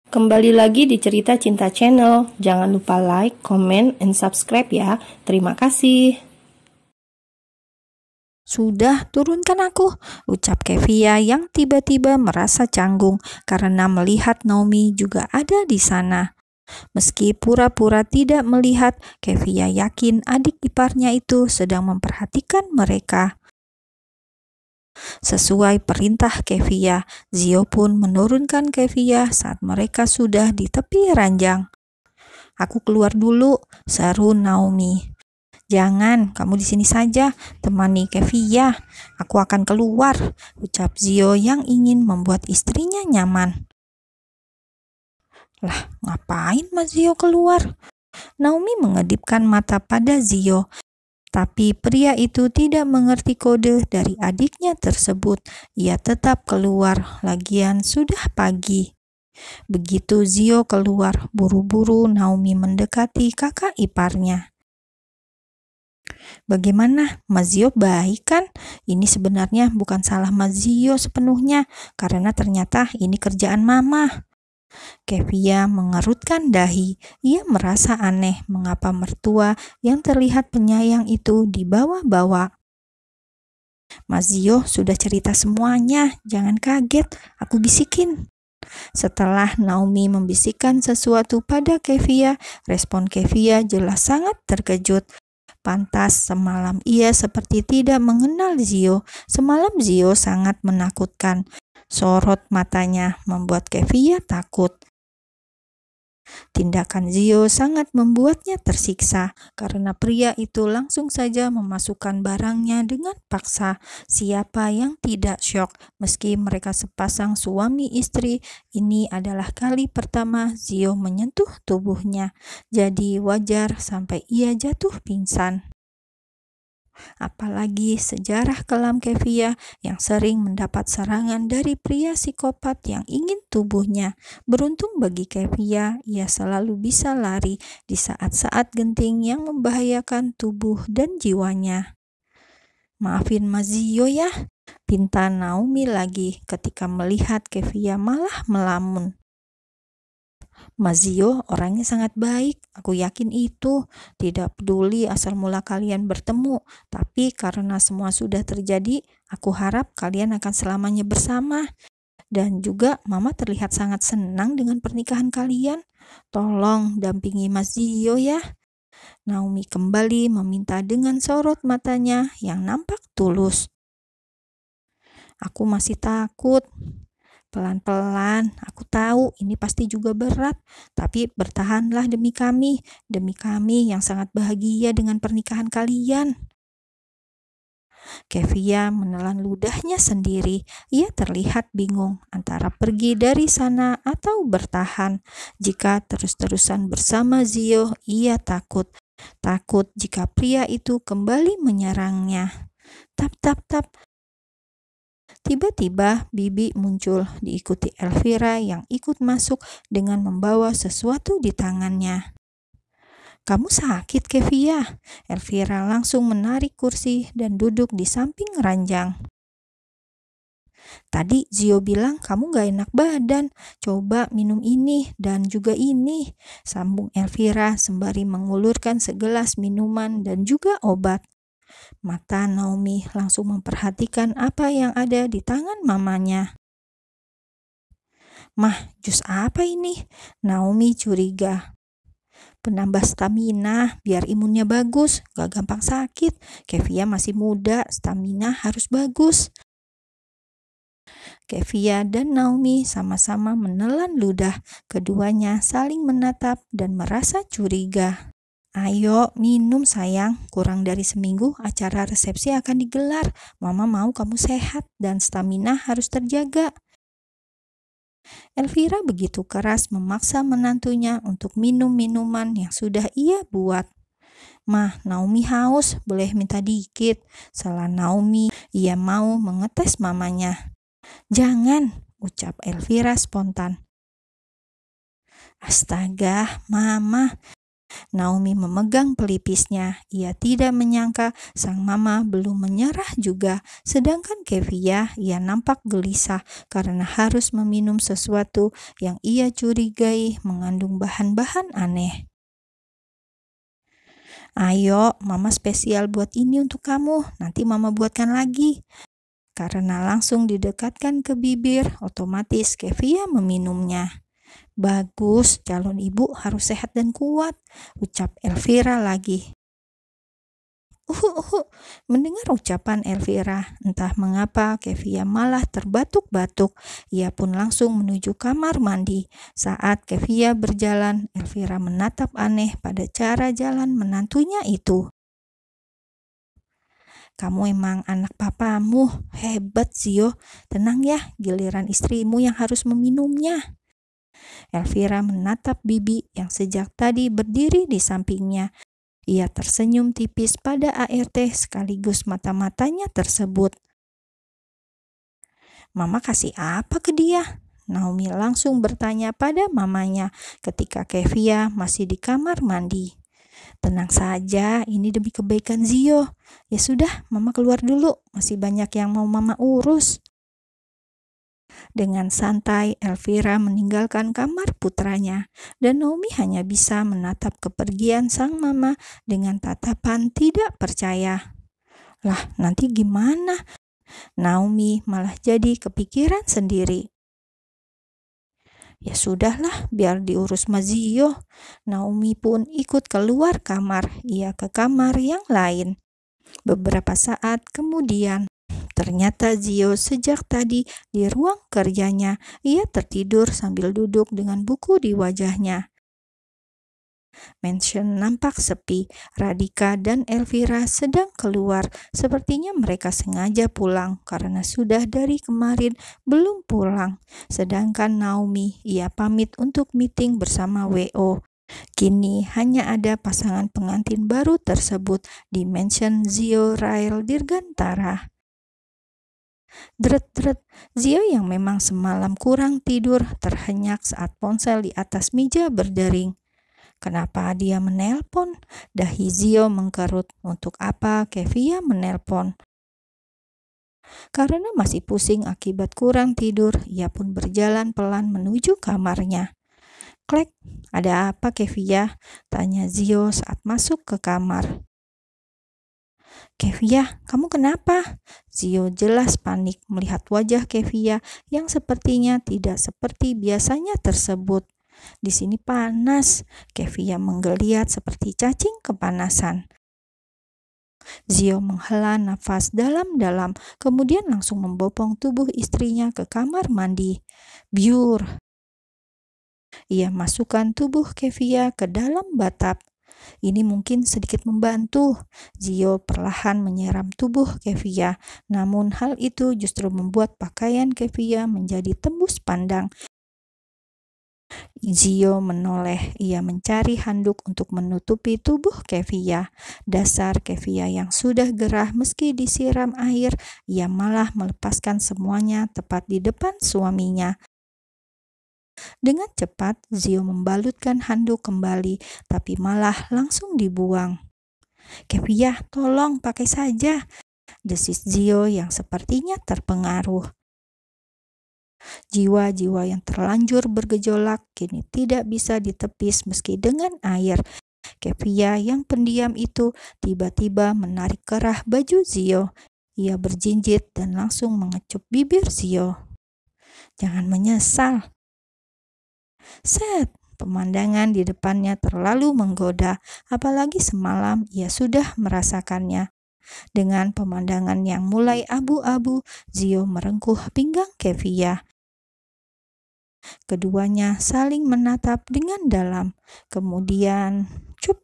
Kembali lagi di Cerita Cinta Channel. Jangan lupa like, comment, and subscribe ya. Terima kasih. Sudah, turunkan aku, ucap Kevia yang tiba-tiba merasa canggung karena melihat Naomi juga ada di sana. Meski pura-pura tidak melihat, Kevia yakin adik iparnya itu sedang memperhatikan mereka. Sesuai perintah Kevia, Zio pun menurunkan Kevia saat mereka sudah di tepi ranjang. "Aku keluar dulu," seru Naomi. "Jangan, kamu di sini saja, temani Kevia. Aku akan keluar," ucap Zio yang ingin membuat istrinya nyaman. "Lah, ngapain Mas Zio keluar?" Naomi mengedipkan mata pada Zio. Tapi pria itu tidak mengerti kode dari adiknya tersebut. Ia tetap keluar, lagian sudah pagi. Begitu Zio keluar, buru-buru Naomi mendekati kakak iparnya. "Bagaimana, Mas Zio baik kan? Ini sebenarnya bukan salah Mas Zio sepenuhnya, karena ternyata ini kerjaan Mama." Kevia mengerutkan dahi. Ia merasa aneh mengapa mertua yang terlihat penyayang itu dibawa-bawa. "Mas Zio sudah cerita semuanya, jangan kaget, aku bisikin." Setelah Naomi membisikkan sesuatu pada Kevia, respon Kevia jelas sangat terkejut. Pantas semalam ia seperti tidak mengenal Zio. Semalam Zio sangat menakutkan. Sorot matanya membuat Kevia takut. Tindakan Zio sangat membuatnya tersiksa karena pria itu langsung saja memasukkan barangnya dengan paksa. Siapa yang tidak syok meski mereka sepasang suami istri? Ini adalah kali pertama Zio menyentuh tubuhnya. Jadi wajar sampai ia jatuh pingsan. Apalagi sejarah kelam Kevia yang sering mendapat serangan dari pria psikopat yang ingin tubuhnya. Beruntung bagi Kevia, ia selalu bisa lari di saat-saat genting yang membahayakan tubuh dan jiwanya. "Maafin Mas Zio ya," pinta Naomi lagi ketika melihat Kevia malah melamun. "Mas Zio orangnya sangat baik, aku yakin itu. Tidak peduli asal mula kalian bertemu, tapi karena semua sudah terjadi, aku harap kalian akan selamanya bersama. Dan juga Mama terlihat sangat senang dengan pernikahan kalian. Tolong dampingi Mas Zio ya." Naomi kembali meminta dengan sorot matanya yang nampak tulus. "Aku masih takut. Pelan-pelan, aku tahu ini pasti juga berat, tapi bertahanlah demi kami yang sangat bahagia dengan pernikahan kalian." Kevia menelan ludahnya sendiri. Ia terlihat bingung antara pergi dari sana atau bertahan. Jika terus-terusan bersama Zio, ia takut. Takut jika pria itu kembali menyerangnya. Tap, tap, tap. Tiba-tiba Bibi muncul diikuti Elvira yang ikut masuk dengan membawa sesuatu di tangannya. "Kamu sakit, Kevia?" Elvira langsung menarik kursi dan duduk di samping ranjang. "Tadi Zio bilang kamu gak enak badan. Coba minum ini dan juga ini," sambung Elvira sembari mengulurkan segelas minuman dan juga obat. Mata Naomi langsung memperhatikan apa yang ada di tangan mamanya. "Mah, jus apa ini?" Naomi curiga. "Penambah stamina, biar imunnya bagus, gak gampang sakit. Kevia masih muda, stamina harus bagus." Kevia dan Naomi sama-sama menelan ludah. Keduanya saling menatap dan merasa curiga. "Ayo minum sayang, kurang dari seminggu acara resepsi akan digelar. Mama mau kamu sehat dan stamina harus terjaga." Elvira begitu keras memaksa menantunya untuk minum minuman yang sudah ia buat. "Mah, Naomi haus, boleh minta dikit?" Salah Naomi, ia mau mengetes mamanya. "Jangan," ucap Elvira spontan. "Astaga, Mama." Naomi memegang pelipisnya. Ia tidak menyangka sang mama belum menyerah juga. Sedangkan Kevia, ia nampak gelisah karena harus meminum sesuatu yang ia curigai mengandung bahan-bahan aneh. "Ayo, mama spesial buat ini untuk kamu. Nanti mama buatkan lagi." Karena langsung didekatkan ke bibir, otomatis Kevia meminumnya. "Bagus, calon ibu harus sehat dan kuat," ucap Elvira lagi. Mendengar ucapan Elvira, entah mengapa Kevia malah terbatuk-batuk. Ia pun langsung menuju kamar mandi. Saat Kevia berjalan, Elvira menatap aneh pada cara jalan menantunya itu. "Kamu emang anak papamu, hebat Zio. Tenang ya, giliran istrimu yang harus meminumnya." Elvira menatap Bibi yang sejak tadi berdiri di sampingnya. Ia tersenyum tipis pada ART sekaligus mata-matanya tersebut. "Mama kasih apa ke dia?" Naomi langsung bertanya pada mamanya ketika Kevia masih di kamar mandi. "Tenang saja, ini demi kebaikan Zio. Ya sudah, mama keluar dulu, masih banyak yang mau mama urus." Dengan santai, Elvira meninggalkan kamar putranya, dan Naomi hanya bisa menatap kepergian sang mama dengan tatapan tidak percaya. Lah, nanti gimana? Naomi malah jadi kepikiran sendiri. Ya sudahlah, biar diurus Mazio. Naomi pun ikut keluar kamar. Ia ke kamar yang lain. Beberapa saat kemudian, ternyata Zio sejak tadi di ruang kerjanya. Ia tertidur sambil duduk dengan buku di wajahnya. Mansion nampak sepi. Radhika dan Elvira sedang keluar. Sepertinya mereka sengaja pulang karena sudah dari kemarin belum pulang. Sedangkan Naomi, ia pamit untuk meeting bersama WO. Kini hanya ada pasangan pengantin baru tersebut di Mansion Zio Rael Dirgantara. Dret-dret, Zio yang memang semalam kurang tidur terhenyak saat ponsel di atas meja berdering. Kenapa dia menelpon? Dahi Zio mengkerut. Untuk apa Kevia menelpon? Karena masih pusing akibat kurang tidur, ia pun berjalan pelan menuju kamarnya. "Klek, ada apa Kevia?" tanya Zio saat masuk ke kamar. "Kevia, kamu kenapa?" Zio jelas panik melihat wajah Kevia yang sepertinya tidak seperti biasanya tersebut. "Di sini panas." Kevia menggeliat seperti cacing kepanasan. Zio menghela nafas dalam-dalam, kemudian langsung membopong tubuh istrinya ke kamar mandi. Biur. Ia masukkan tubuh Kevia ke dalam batap. Ini mungkin sedikit membantu. Zio perlahan menyiram tubuh Kevia, namun hal itu justru membuat pakaian Kevia menjadi tembus pandang. Zio menoleh. Ia mencari handuk untuk menutupi tubuh Kevia. Dasar Kevia yang sudah gerah meski disiram air, ia malah melepaskan semuanya tepat di depan suaminya. Dengan cepat, Zio membalutkan handuk kembali, tapi malah langsung dibuang. "Kevia, tolong pakai saja," desis Zio yang sepertinya terpengaruh. Jiwa-jiwa yang terlanjur bergejolak kini tidak bisa ditepis meski dengan air. Kevia yang pendiam itu tiba-tiba menarik kerah baju Zio. Ia berjinjit dan langsung mengecup bibir Zio. "Jangan menyesal." Set, pemandangan di depannya terlalu menggoda, apalagi semalam ia sudah merasakannya. Dengan pemandangan yang mulai abu-abu, Zio merengkuh pinggang Kevia. Keduanya saling menatap dengan dalam. Kemudian, cup,